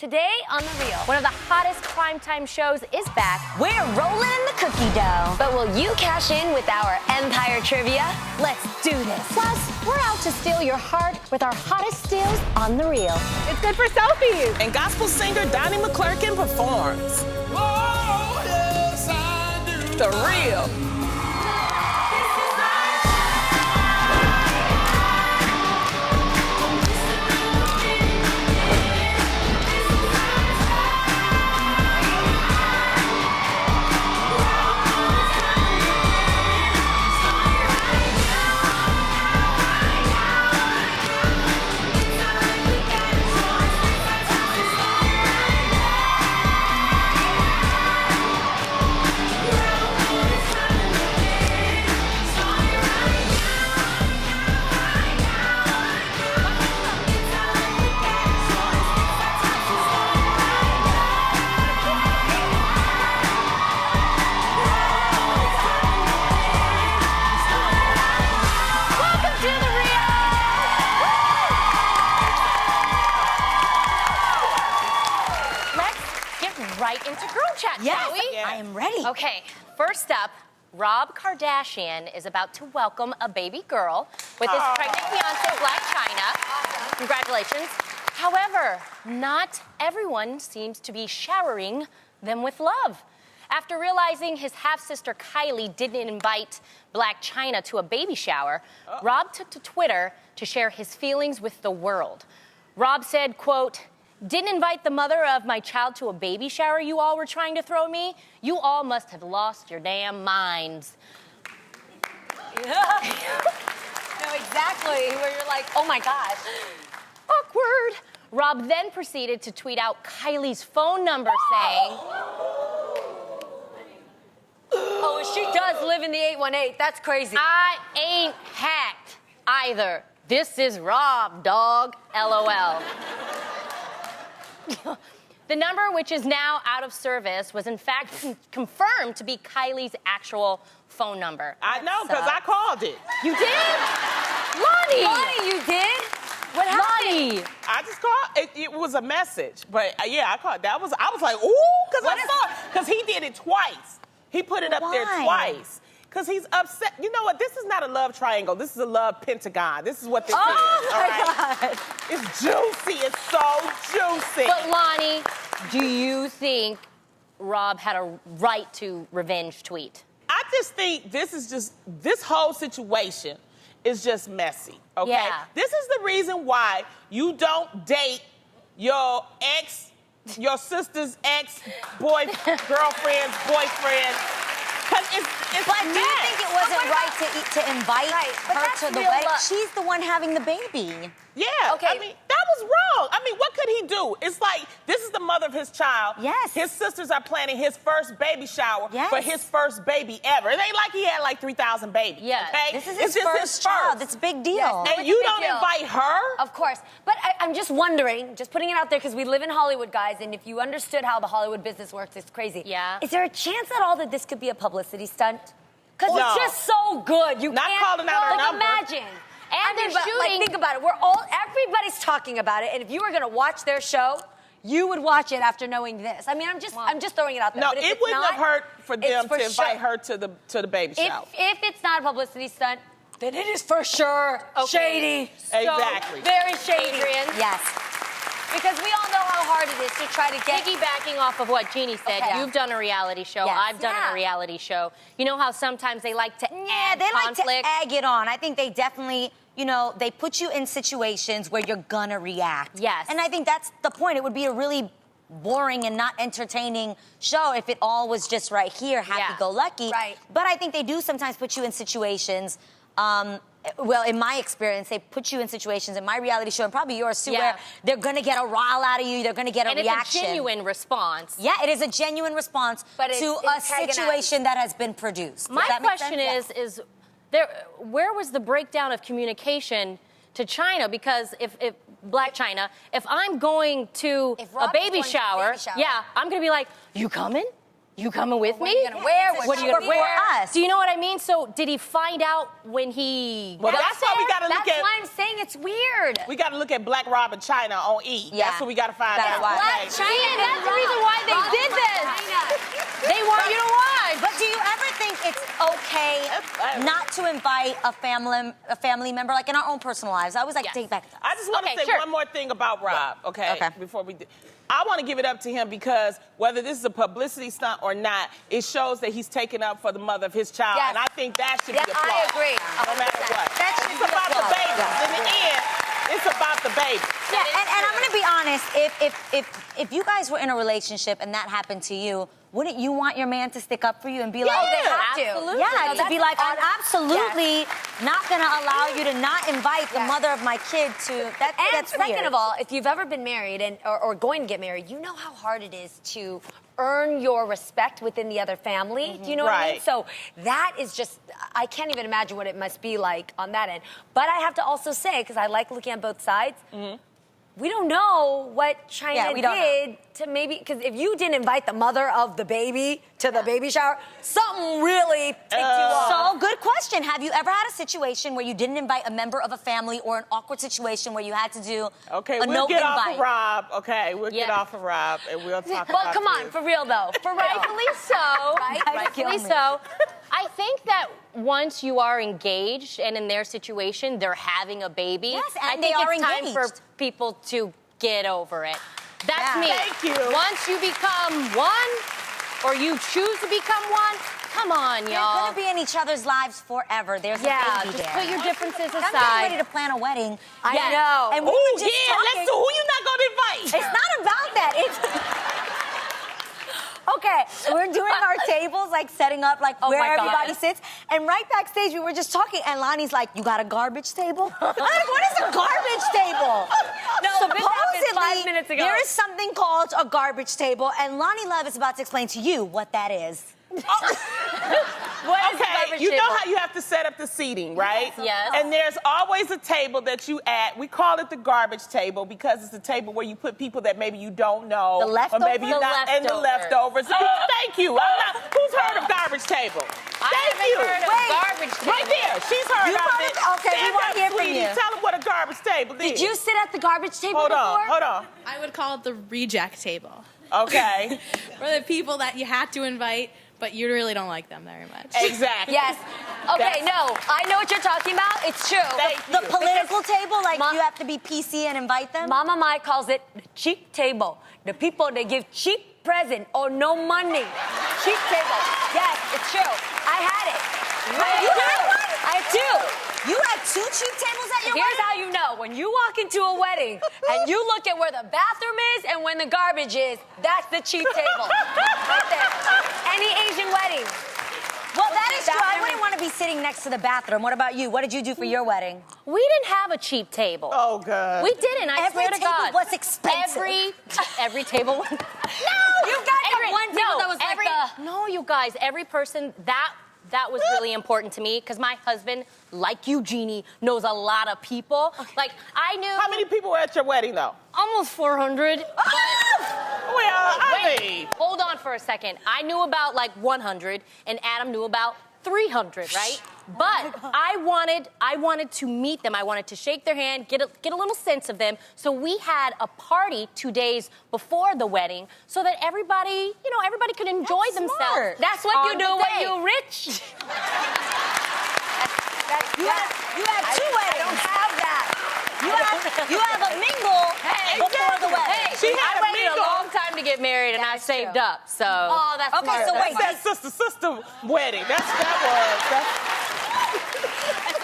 Today on The Real, one of the hottest primetime shows is back. We're rolling in the cookie dough. But will you cash in with our Empire trivia? Let's do this. Plus, we're out to steal your heart with our hottest steals on The Real. It's good for selfies. And gospel singer Donnie McClurkin performs. Oh, yes, I do. The Real. Right into girl chat, shall we? I am ready. Okay, first up, Rob Kardashian is about to welcome a baby girl with his pregnant fiancée, Black China. Congratulations. However, not everyone seems to be showering them with love. After realizing his half-sister Kylie didn't invite Black China to a baby shower, Rob took to Twitter to share his feelings with the world. Rob said, quote, "Didn't invite the mother of my child to a baby shower you all were trying to throw me? You all must have lost your damn minds." No, exactly. Where you're like, oh my gosh. Awkward. Rob then proceeded to tweet out Kylie's phone number saying, Oh, she does live in the 818. That's crazy. "I ain't hacked either. This is Rob, dog. LOL." The number, which is now out of service, was in fact confirmed to be Kylie's actual phone number. I know, because I called it. You did? Lonnie! Lonnie, you did? What happened? Lonnie! I just called. It was a message, but yeah, I called. I was like, ooh, because I saw it. Because he did it twice. He put it up there twice. Because he's upset. You know what? This is not a love triangle. This is a love pentagon. This is what this is. Oh, my God. It's juicy. It's so juicy. But Lonnie, do you think Rob had a right to revenge tweet? I just think this whole situation is just messy, okay? Yeah. This is the reason why you don't date your sister's girlfriend's boyfriend. Because it's But do you think it wasn't right to invite but her that's to the real wedding? love. She's the one having the baby. Yeah, Okay. I mean, that was wrong. I mean, what could he do? It's like, this is the mother of his child. Yes. His sisters are planning his first baby shower Yes. for his first baby ever. It ain't like he had like 3,000 babies, Yeah. okay? This is It's his just first child. It's a big deal. Yes. And it's a you big don't deal. invite her? Of course. But I'm just wondering, just putting it out there, because we live in Hollywood, guys, and if you understood how the Hollywood business works, it's crazy. Yeah. Is there a chance at all that this could be a publicity stunt? Because No. it's just so good. You Not can't, calling out her like, number. imagine. And they're but, like, shooting- think about it. Everybody's talking about it, and if you were going to watch their show, you would watch it after knowing this. I mean, I'm just throwing it out there. No, but if it it's wouldn't not, have hurt for them it's for to invite sure. her to the baby shower. If it's not a publicity stunt, then it is for sure shady. Exactly. So very shady. Adrian? Yes. Because we all know how hard it is to try to get... Piggybacking off of what Jeannie said, Okay. you've done a reality show, Yes. I've done a reality show. You know how sometimes they like to add They conflict? like to egg it on. I think they definitely, they put you in situations where you're gonna react. Yes. And I think that's the point. It would be a really boring and not entertaining show if it all was just right here, happy-go-lucky. Right. But I think they do sometimes put you in situations, well, in my experience, they put you in situations in my reality show, and probably yours too, where they're gonna get a rile out of you, they're gonna get a reaction. It's a genuine response. Yeah, it is a genuine response But to a it's antagonized. situation that has been produced. Does My that make question sense? is where was the breakdown of communication to China? Because if Black China, if I'm going to If a Rob is baby going to a shower, baby shower. yeah, I'm gonna be like, you coming? You coming with What me? are you gonna wear? What are you gonna For wear? us. Do you know what I mean? So did he find out when he Well, got that's why we there? gotta look That's at. why I'm saying it's weird. We got to look at Black Rob and China on E. Yeah. That's what we got to find That's out. why. Okay. See, that's the reason why they did this. They want you to watch. But do you ever think it's okay not to invite a family member, like in our own personal lives? I always like Yes. to take back. I just want to Okay, say sure. one more thing about Rob, okay? Okay. Before we do. I want to give it up to him because whether this is a publicity stunt or not, it shows that he's taking up for the mother of his child. Yes. And I think that should Yeah, be applauded. I agree. No matter what. That should It's be about the applauded. baby. In the end, it's about the baby. Yeah, and I'm gonna be honest. If you guys were in a relationship and that happened to you, wouldn't you want your man to stick up for you and be like, Oh, they have to. Absolutely. yeah, No, to be that's like, I'm absolutely not gonna allow you to not invite the Yes. mother of my kid to. And That's second weird. of all, if you've ever been married or going to get married, you know how hard it is to earn your respect within the other family. Do you know what I mean? Right. So that is just, I can't even imagine what it must be like on that end. But I have to also say, because I like looking at both sides, we don't know what China Yeah, we don't did to maybe, because if you didn't invite the mother of the baby to the baby shower, something really ticked you off. So, good question. Have you ever had a situation where you didn't invite a member of a family or an awkward situation where you had to do Okay, a we'll no get invite? off of Rob. Okay, we'll get Yeah. off of Rob and we'll talk Well, about come on, this. for real though. For real. Rightfully so. Right? Rightfully Kill me. so. I think that once you are engaged and in their situation, they're having a baby. Yes, and I they think are it's time engaged. for people to get over it. That's Yeah. me. Thank you. Once you become one, or you choose to become one, come on, They're y'all. gonna be in each other's lives forever. There's Yeah, a baby just there. put your differences I'm getting ready aside. to plan a wedding. I Yes. know. And we Ooh, were just yeah, talking. let's do. Who you not going to invite? It's not about that. It's okay. We're doing our tables, like setting up, like Oh where my God. everybody sits. And right backstage, we were just talking, and Lonnie's like, "You got a garbage table?" I'm like, "What is a garbage table?" No, this happened 5 minutes ago. there is something called a garbage table, and Lonnie Love is about to explain to you what that is. What is the Okay, garbage you know table? how you have to set up the seating, right? Yes. And there's always a table that you add. We call it the garbage table because it's a table where you put people that maybe you don't know. The leftovers? Or maybe you're The not, and the leftovers. leftovers. Thank you. Who's heard of garbage table? I Thank haven't you. heard of Wait. garbage table. Right there. She's heard You of heard it. it? Okay, we Stand wanna up, hear from sweetie. you. Tell them what a garbage table is. Did you sit at the garbage table Hold before? on, hold on. I would call it the reject table. Okay. For the people that you had to invite, but you really don't like them very much. Exactly. Yes. Okay, That's- no, I know what you're talking about. It's true. Thank The you. political table, like Ma- you have to be PC and invite them. Mama Mai calls it the cheap table. The people that give cheap present or no money. Cheap table. Yes, it's true. I had it. You had one? I had two. You had 2 cheap tables at your Here's wedding? how you know. When you walk into a wedding and you look at where the bathroom is and when the garbage is, that's the cheap table. Right there. Any Asian wedding. Well, that is true. I Bathroom. wouldn't want to be sitting next to the bathroom. What about you? What did you do for your wedding? We didn't have a cheap table. Oh, God. We didn't. I Every swear to table God. was expensive. Every table was. No, You guys had one table that was like the- No, you guys. Every person that was really important to me because my husband, like you, Jeannie, knows a lot of people. Like I knew How many people were at your wedding, though? almost 400. Well, I mean. Hold on for a second. I knew about like 100, and Adam knew about 300, right? But I wanted to meet them. I wanted to shake their hand, get a little sense of them. So we had a party 2 days before the wedding, so that everybody could enjoy That's themselves. smart. That's what you on do the when day. you're rich. You had 2 I weddings. don't have that. You have a mingle before the wedding. Hey, She had I a waited a mingle. long time to get married, and I That's saved true. up. So Oh, that's Okay, smart. so That's wait, smart. That's sister wedding. That's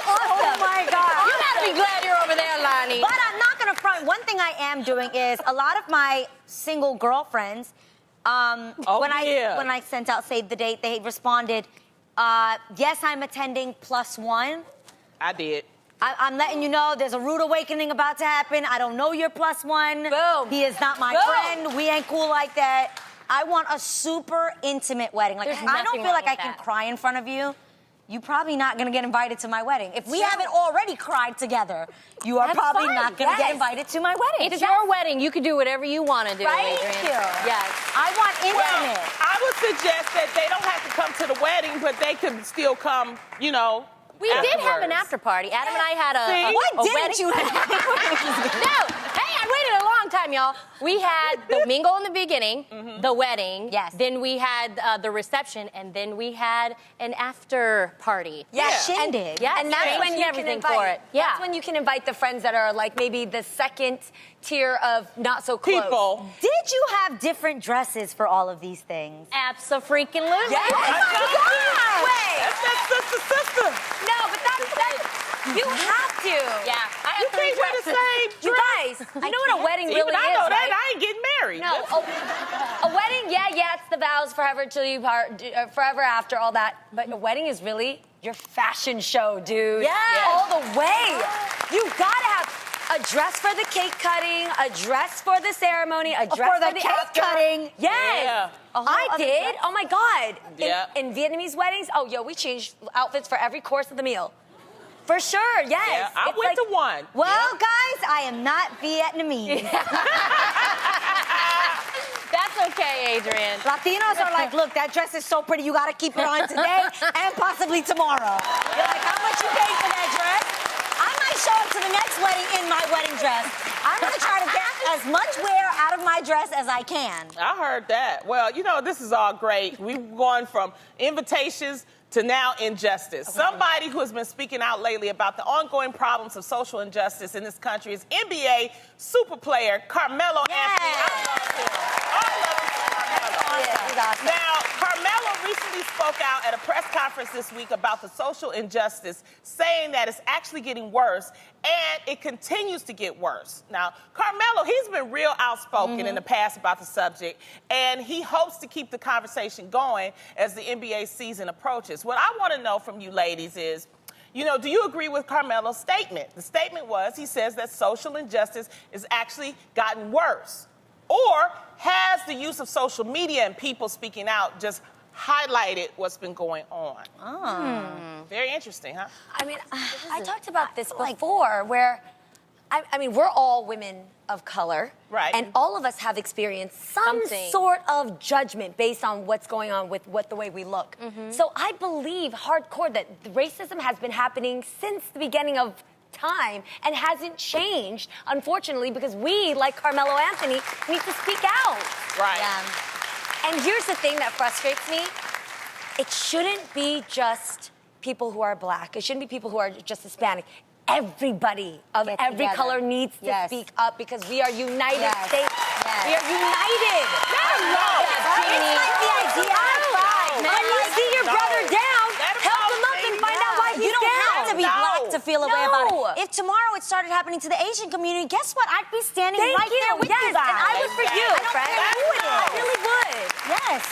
Oh my God. you gotta be glad you're over there, Lonnie. But I'm not gonna front. One thing I am doing is a lot of my single girlfriends. When I sent out save the date, they responded, "Yes, I'm attending +1." I did. I'm letting you know there's a rude awakening about to happen. I don't know you're +1. Boom. He is not my Boom. friend. We ain't cool like that. I want a super intimate wedding. Like There's if I don't nothing feel wrong like I with can that. cry in front of you, you're probably not gonna get invited to my wedding. If we haven't already cried together, you are That's probably fine. not gonna get Yes. invited to my wedding. It's your wedding. You can do whatever you want to do, Thank Adrian. you. Yes. I want Well, intimate. I would suggest that they don't have to come to the wedding, but they could still come, you know. We did have an after party. Adam and I had a What wedding. didn't you have? No, hey, I waited a long time, y'all. We had the mingle in the beginning, the wedding. Yes. Then we had the reception, and then we had an after party. Yeah, Yeah. shindig. Yes, And that's changed when you can everything invite. for it. Yeah. That's when you can invite the friends that are like maybe the second tier of not so close. People. Did you have different dresses for all of these things? Abso-freaking-lutely. Yes. Wait. That's sister. No, but that's you have to. Yeah. I had You three can't wear the dresses. same You dress. guys, you know what a wedding Even really I is, know that. right? I ain't getting married. No, a wedding, yeah, it's the vows forever till you part, forever after, all that. But a wedding is really your fashion show, dude. Yeah. All the way. You gotta have a dress for the cake cutting, a dress for the ceremony, a dress For the cake after. cutting. Yes. Yeah. I other did. dress. Oh my God. Yeah. In Vietnamese weddings, we changed outfits for every course of the meal. For sure, yes. Yeah, I It's went like- to one. Well, guys, I am not Vietnamese. That's okay, Adrian. Latinos are like, look, that dress is so pretty, you gotta keep it on today and possibly tomorrow. You're like, how much you paid for that dress? I might show up to the next wedding in my wedding dress. I'm gonna try to get as much wear out of my dress as I can. I heard that. Well, you know, this is all great. We've gone from invitations to now injustice. Somebody who has been speaking out lately about the ongoing problems of social injustice in this country is NBA super player Carmelo Anthony. I love him. I love Carmelo. Yeah, he's awesome. Now, Carmelo recently spoke out at a press conference this week about the social injustice, saying that it's actually getting worse and it continues to get worse. Now, Carmelo, he's been real outspoken in the past about the subject, and he hopes to keep the conversation going as the NBA season approaches. What I want to know from you ladies is, you know, do you agree with Carmelo's statement? The statement was, he says that social injustice is actually gotten worse. Or has the use of social media and people speaking out just highlighted what's been going on? Very interesting, huh? I mean, I talked about this before, where, I mean, we're all women of color. Right. And all of us have experienced some Something. sort of judgment based on what's going on with the way we look. So I believe hardcore that the racism has been happening since the beginning of time and hasn't changed, unfortunately, because we, like Carmelo Anthony, need to speak out. Right. And here's the thing that frustrates me. It shouldn't be just people who are black. It shouldn't be people who are just Hispanic. Everybody of Get every together. color needs to Yes. speak up because we are united Yes. states. Yes. We are united. Let 'em know. It's like the idea when you see your brother down, Let 'em help know, him up and baby. find out why he's You don't down. have to be No. black to feel a way about No. it. If tomorrow it started happening to the Asian community, guess what? I'd be standing Thank right you. there with Yes, you guys. and I would for you, I don't friend. care who it I is. really would. Yes.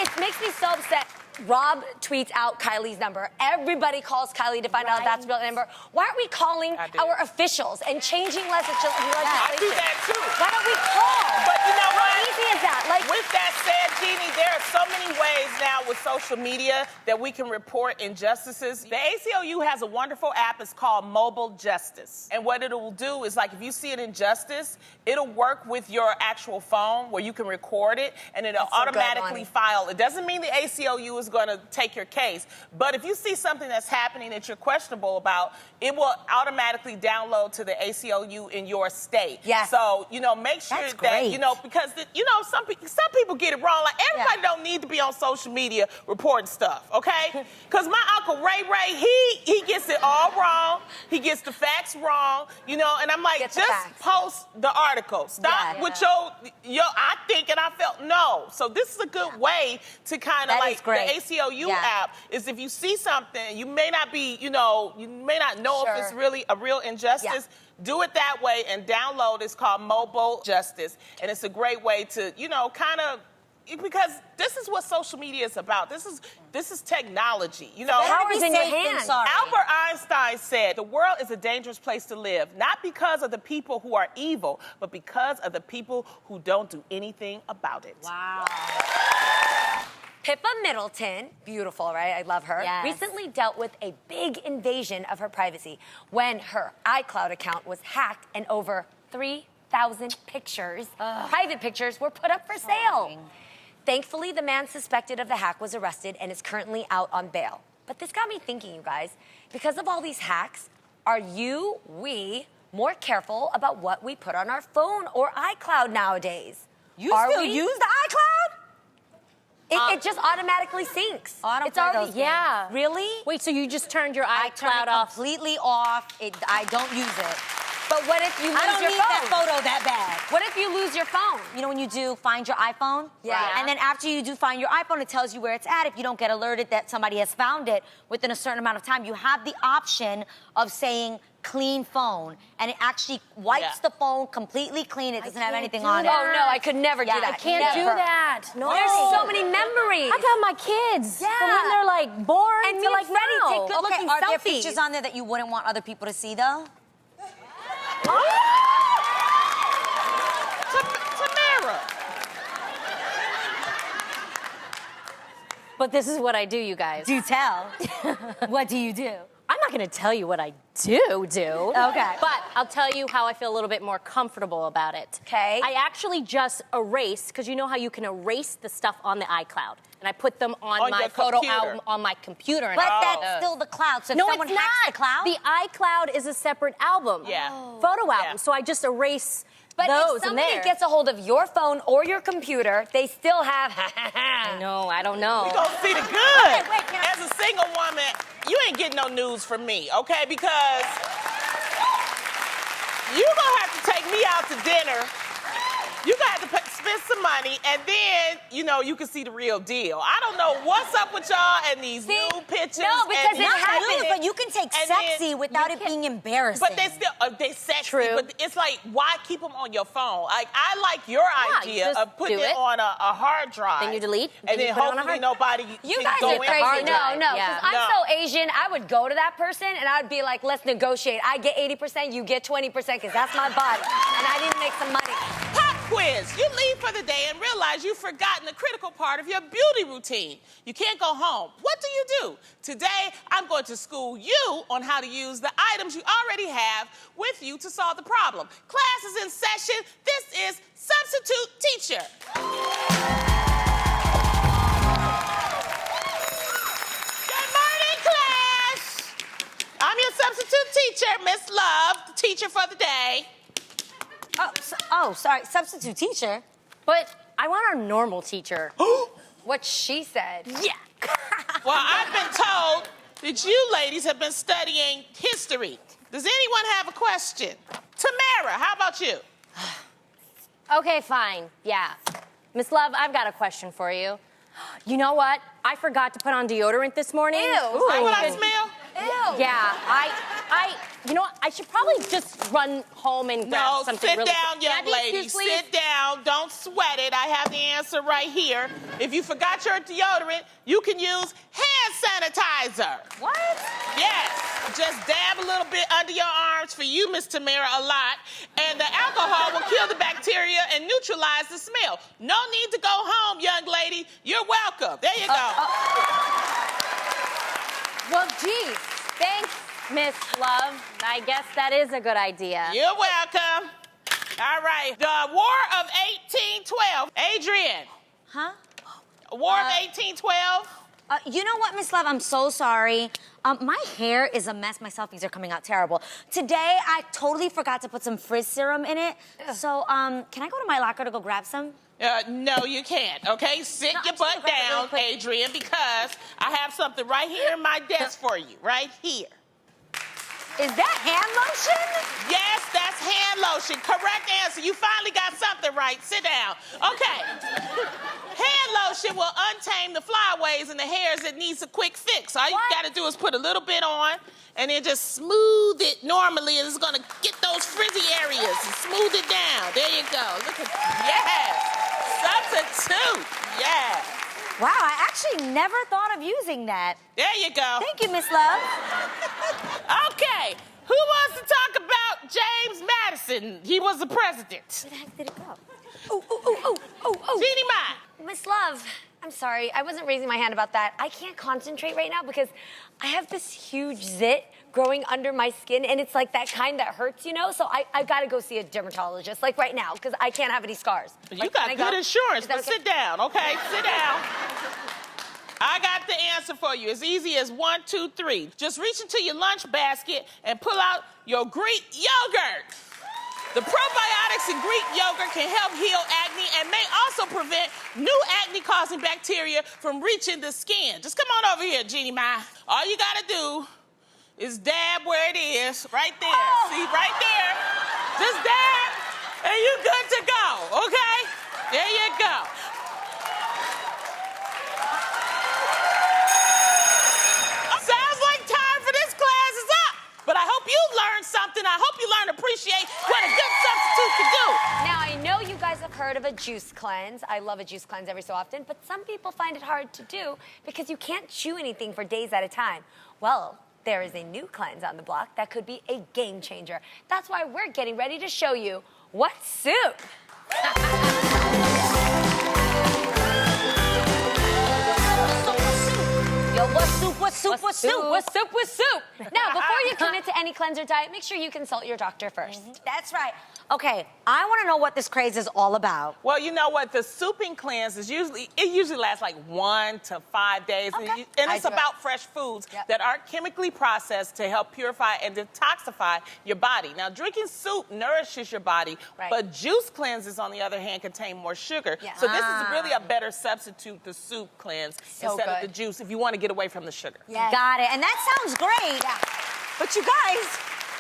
It makes me so upset. Rob tweets out Kylie's number. Everybody calls Kylie to find out that's the real number. Why aren't we calling I do. our officials and changing legislation? I do that too. Why don't we call? But you know what? How easy is that? Like, With that said, Jeannie, there are so many ways now with social media that we can report injustices. The ACLU has a wonderful app. It's called Mobile Justice. And what it will do is, like, if you see an injustice, it'll work with your actual phone where you can record it, and it'll That's so good, automatically Lonnie. file. It doesn't mean the ACLU is going to take your case, but if you see something that's happening that you're questionable about, it will automatically download to the ACLU in your state. Yes. So, you know, make sure That's that, great. you know, because, you know, some people get it wrong. Like, everybody don't need to be on social media reporting stuff, okay? Because my Uncle Ray, he gets it all wrong. He gets the facts wrong, you know, and I'm like, Get the just facts. post the article. Stop Yeah. with your I think and I felt. No. So this is a good way to kind of That like is great. the ACLU Yeah. app is if you see something, you may not be, you may not know if it's Sure. really a real injustice. Do it that way and download. It's called Mobile Justice. And it's a great way to, kind of, because this is what social media is about. This is technology, you know. Power's Better be in your safe than hands. sorry. Albert Einstein said, the world is a dangerous place to live, not because of the people who are evil, but because of the people who don't do anything about it. Wow. Pippa Middleton, beautiful, right? I love her. Yes. Recently dealt with a big invasion of her privacy when her iCloud account was hacked and over 3,000 pictures, private pictures, were put up for sale. Thankfully, the man suspected of the hack was arrested and is currently out on bail. But this got me thinking, you guys, because of all these hacks, are we more careful about what we put on our phone or iCloud nowadays? You still use the iCloud? It just automatically syncs. It's already, yeah. Really? Wait, so you just turned your I turn iCloud it off? completely off. I don't use it. But what if you lose I don't your need phone? that photo that bad. What if you lose your phone? You know when you do find your iPhone? Yeah. And then after you do find your iPhone, it tells you where it's at. If you don't get alerted that somebody has found it within a certain amount of time, you have the option of saying clean phone. And it actually wipes the phone completely clean. It doesn't have anything on it. Oh, no, I could never do that. I can't do that. No. There's so many memories. I got my kids Yeah. from when they're like born And to me like and Freddie now. take good Okay, looking are there selfies. features on there that you wouldn't want other people to see, though? Tamara. But this is what I do, you guys. Do tell. What do you do? I'm not going to tell you what I do. Okay. But I'll tell you how I feel a little bit more comfortable about it. Okay. I actually just erase, because you know how you can erase the stuff on the iCloud. And I put them on On my your photo computer. album on my computer. And But I that's still the cloud. So if no, someone it's hacks not. the cloud? The iCloud is a separate album. Yeah. Photo album. Yeah. So I just erase But those if in somebody there. gets a hold of your phone or your computer, they still have. No, I don't know. We gonna see the good. wait, can I- As a single woman, you ain't getting no news from me, okay? Because you gonna have to take me out to dinner. You gonna have to spend some money, and then, you know, you can see the real deal. I don't know what's up with y'all and these new pictures. no, because and it Not happens. nude, but you can take And sexy then without you it can- being embarrassing. But they still, they sexy. True. But it's like, why keep them on your phone? Like, I like your you idea just of putting do it it. on a hard drive. Then you delete, And then you then put it on a hopefully hard- nobody You can guys go are in crazy. hard No, drive. no, because Yeah. I'm No. so Asian. I would go to that person and I'd be like, let's negotiate. I get 80%, you get 20%, because that's my body. And I need to make some money. Pop quiz. You leave for the day and realize you've forgotten a critical part of your beauty routine. You can't go home. What do you do? Today, I'm going to school you on how to use the items you already have with you to solve the problem. Class is in session. This is Substitute Teacher. Good morning, class. I'm your substitute teacher, Miss Love, the teacher for the day. Sorry, substitute teacher. But I want our normal teacher. What she said. Yeah. Well, I've been told that you ladies have been studying history. Does anyone have a question? Tamara, how about you? Okay, fine. Yeah. Miss Love, I've got a question for you. You know what? I forgot to put on deodorant this morning. Ew. Is that what I smell? Ew. Yeah, you know what? I should probably just run home and grab No, something sit really down, quick. young Can I be lady. excused, please? Sit down. Don't sweat it. I have the answer right here. If you forgot your deodorant, you can use hand sanitizer. What? Yes. Just dab a little bit under your arms for you, Miss Tamara, a lot. And the alcohol will kill the bacteria and neutralize the smell. No need to go home, young lady. You're welcome. There you go. Well, geez. Thanks, Miss Love. I guess that is a good idea. You're welcome. All right. The War of 1812. Adrian. Huh? War of 1812. You know what, Miss Love? I'm so sorry. My hair is a mess. My selfies are coming out terrible. Today, I totally forgot to put some frizz serum in it. So, can I go to my locker to go grab some? No, you can't, okay? Sit No, your I'm just butt gonna grab it really down, quick. Adrian, because I have something right here in my desk for you, right here. Is that hand lotion? Yes, that's hand lotion. Correct answer. You finally got something right. Sit down. Okay. Hand lotion will untame the flyaways and the hairs that needs a quick fix. All you got to do is put a little bit on and then just smooth it normally, and it's going to get those frizzy areas and smooth it down. There you go. Look at yes. Substitute. Yeah. Wow, I actually never thought of using that. There you go. Thank you, Miss Love. Okay. Who wants to talk about James Madison? He was the president. Where the heck did it go? Oh, Jeannie Mai. Miss Love, I'm sorry, I wasn't raising my hand about that. I can't concentrate right now because I have this huge zit growing under my skin, and it's like that kind that hurts, you know? So I gotta go see a dermatologist, like right now, because I can't have any scars. You Like, got can I good go? insurance, Is that but okay? sit down, okay? Sit down. I got the answer for you. As easy as 1, 2, 3. Just reach into your lunch basket and pull out your Greek yogurt. The probiotics in Greek yogurt can help heal acne and may also prevent new acne-causing bacteria from reaching the skin. Just come on over here, Jeannie Mai. All you gotta do is dab where it is, right there. Oh. See, right there. Just dab, and you're good to go, okay? There you go. Sounds like time for this class is up. But I hope you learned something. I hope you learned to appreciate what a good substitute can do. Now, I know you guys have heard of a juice cleanse. I love a juice cleanse every so often, but some people find it hard to do because you can't chew anything for days at a time. Well, there is a new cleanse on the block that could be a game changer. That's why we're getting ready to show you what soup. Yo, what soup, what soup, what soup? What's soup with soup? Now, before you commit to any cleanse or diet, make sure you consult your doctor first. That's right. Okay, I want to know what this craze is all about. Well, you know what? The souping cleanse is usually lasts like 1 to 5 days. Okay. And I it's do it. about fresh foods Yep. that aren't chemically processed to help purify and detoxify your body. Now, drinking soup nourishes your body, Right. but juice cleanses, on the other hand, contain more sugar. Yeah. So this is really a better substitute, the soup cleanse, So instead of good. the juice, if you want to get away from the sugar. Yes. Got it. And that sounds great. But you guys,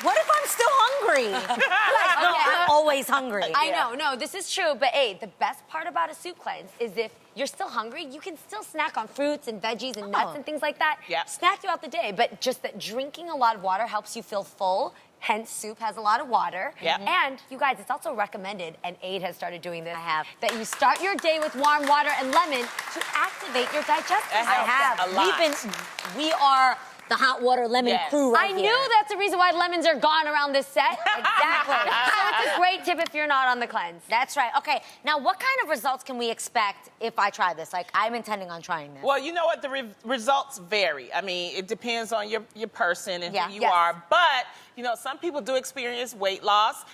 what if I'm still hungry? No, I'm always hungry. I know, no, this is true, but hey, the best part about a soup cleanse is if you're still hungry, you can still snack on fruits and veggies and nuts and things like that. Yeah. Snack throughout the day, but just that drinking a lot of water helps you feel full. Hence, soup has a lot of water. Yeah. And you guys, it's also recommended, and Aid has started doing this. I have. That you start your day with warm water and lemon to activate your digestive system. I have. A lot. We are the hot water lemon Yes. crew right I here. knew that's the reason why lemons are gone around this set. Exactly. So it's a great tip if you're not on the cleanse. That's right. Okay, now what kind of results can we expect if I try this? Like, I'm intending on trying this. Well, you know what? The results vary. I mean, it depends on your person and Yeah. who you Yes. are. But, you know, some people do experience weight loss,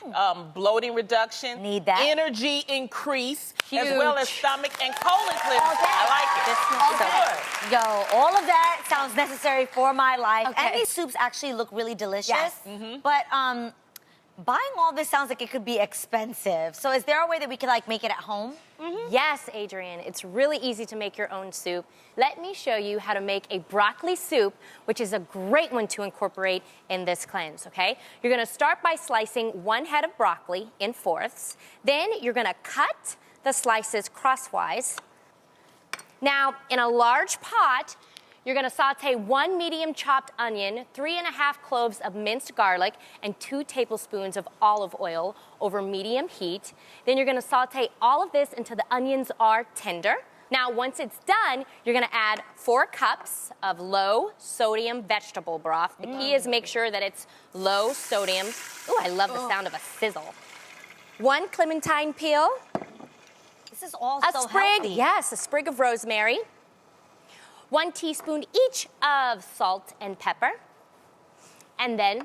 bloating reduction, Need that. energy increase, as Huge. well as stomach and colon cleansing. Okay. I like it. This It's smells good. Yo, all of that sounds necessary for my life. Okay. And these soups actually look really delicious. Yes. But buying all this sounds like it could be expensive. So is there a way that we could like make it at home? Yes, Adrienne, it's really easy to make your own soup. Let me show you how to make a broccoli soup, which is a great one to incorporate in this cleanse, okay? You're gonna start by slicing 1 head of broccoli in fourths. Then you're gonna cut the slices crosswise. Now, in a large pot, you're gonna saute 1 medium chopped onion, 3½ cloves of minced garlic, and 2 tablespoons of olive oil over medium heat. Then you're gonna saute all of this until the onions are tender. Now, once it's done, you're gonna add 4 cups of low sodium vegetable broth. The key is make sure that it's low sodium. Ooh, I love the sound of a sizzle. 1 clementine peel, This is all a so sprig, healthy. yes, a sprig of rosemary, 1 teaspoon each of salt and pepper, and then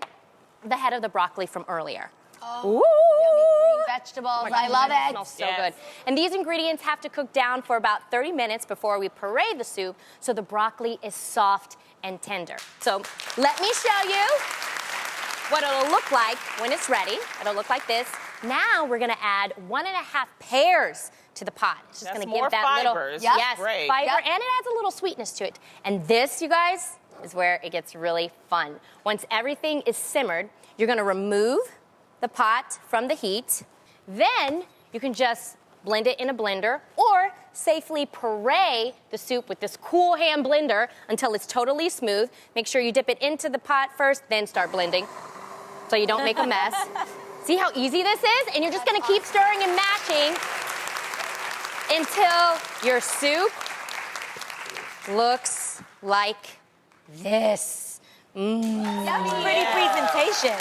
the head of the broccoli from earlier. Ooh. Green vegetables, Oh my I God, love that it. smells so Yes. good. And these ingredients have to cook down for about 30 minutes before we puree the soup so the broccoli is soft and tender. So let me show you what it'll look like when it's ready. It'll look like this. Now we're gonna add 1½ pears to the pot. It's just That's gonna more give that fiber. little It's yes, great. fiber, Yep. and it adds a little sweetness to it. And this, you guys, is where it gets really fun. Once everything is simmered, you're gonna remove the pot from the heat. Then you can just blend it in a blender or safely puree the soup with this cool hand blender until it's totally smooth. Make sure you dip it into the pot first, then start blending so you don't make a mess. See how easy this is? And you're just gonna keep stirring and matching until your soup looks like this. Pretty presentation.